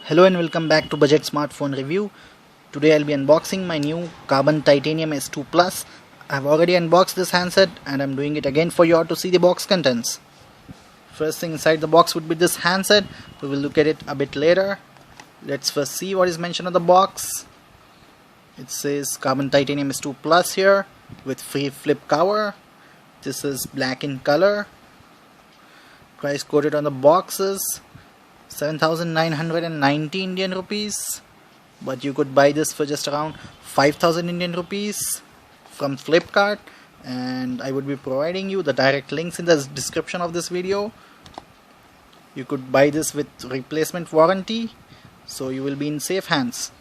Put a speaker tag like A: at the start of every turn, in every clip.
A: Hello and welcome back to Budget Smartphone Review. Today I'll be unboxing my new Karbonn Titanium S2 Plus. I've already unboxed this handset and I'm doing it again for you all to see the box contents. First thing inside the box would be this handset. We will look at it a bit later. Let's first see what is mentioned on the box. It says Karbonn Titanium S2 Plus here with free flip cover. This is black in color. Price quoted on the box is 7,990 Indian rupees, but you could buy this for just around 5,000 Indian rupees from Flipkart, and I would be providing you the direct links in the description of this video. You could buy this with replacement warranty, so you will be in safe hands.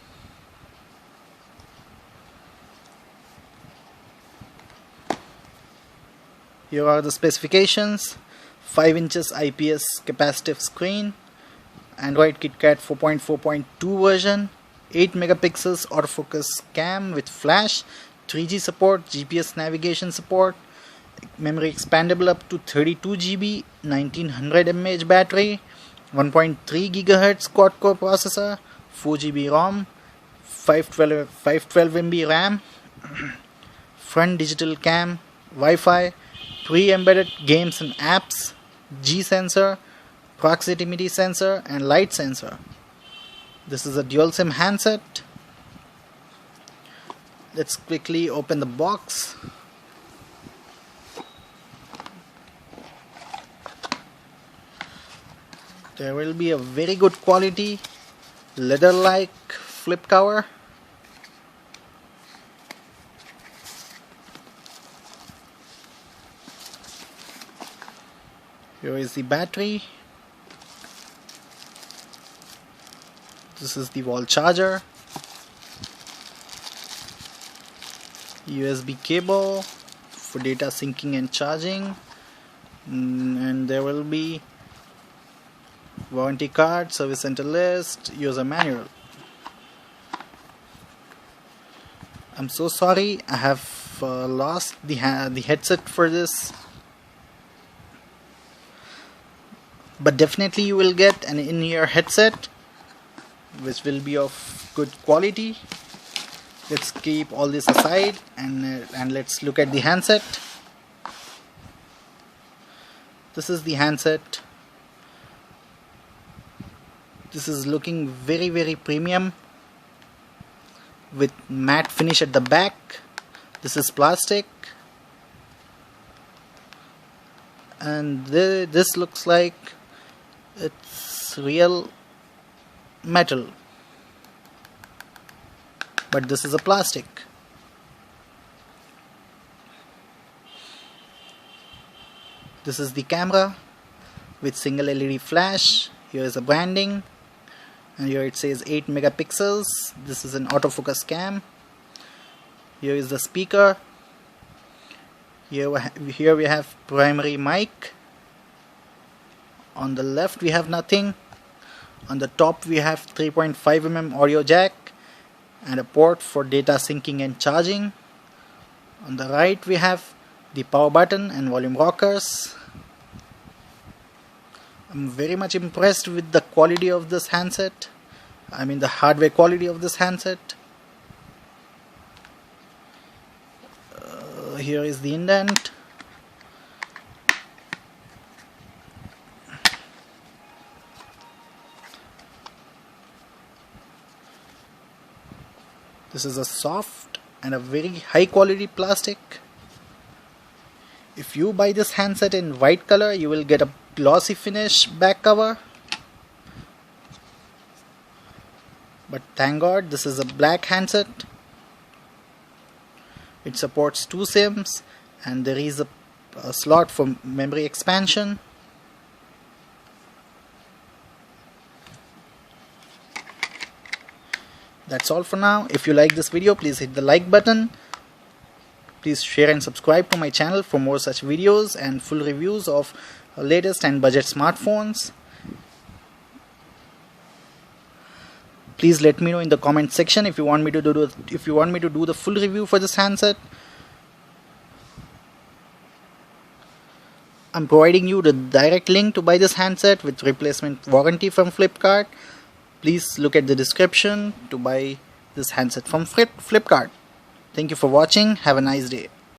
A: Here are the specifications: 5 inches IPS capacitive screen, Android KitKat 4.4.2 version, 8 megapixels autofocus cam with flash, 3G support, GPS navigation support, memory expandable up to 32 GB, 1900 mAh battery, 1.3 GHz quad-core processor, 4 GB ROM, 512 MB RAM, front digital cam, Wi-Fi, pre-embedded games and apps, G sensor, proximity sensor and light sensor. This is a dual SIM handset. Let's quickly open the box. There will be a very good quality leather-like flip cover. Here is the battery. This is the wall charger, USB cable for data syncing and charging, and there will be warranty card, service center list, user manual. I'm so sorry, I have lost the headset for this, but definitely you will get an in-ear headset which will be of good quality. Let's keep all this aside and let's look at the handset. This is the handset. This is looking very premium with matte finish at the back. This is plastic, and this looks like it's real metal, but this is a plastic. This is the camera with single LED flash. Here is a branding, and here it says 8 megapixels. This is an autofocus cam. Here is the speaker. Here we have primary mic. On the left we have nothing. On the top we have 3.5 mm audio jack and a port for data syncing and charging. On the right we have the power button and volume rockers. I'm very much impressed with the quality of this handset. I mean the hardware quality of this handset. Here is the indent. This is a soft and a very high quality plastic. If you buy this handset in white color, you will get a glossy finish back cover. But thank God this is a black handset. It supports 2 SIMs and there is a slot for memory expansion. That's all for now. If you like this video, please hit the like button. Please share and subscribe to my channel for more such videos and full reviews of latest and budget smartphones. Please let me know in the comment section if you want me to do the full review for this handset. I'm providing you the direct link to buy this handset with replacement warranty from Flipkart. Please look at the description to buy this handset from Flipkart. Thank you for watching. Have a nice day.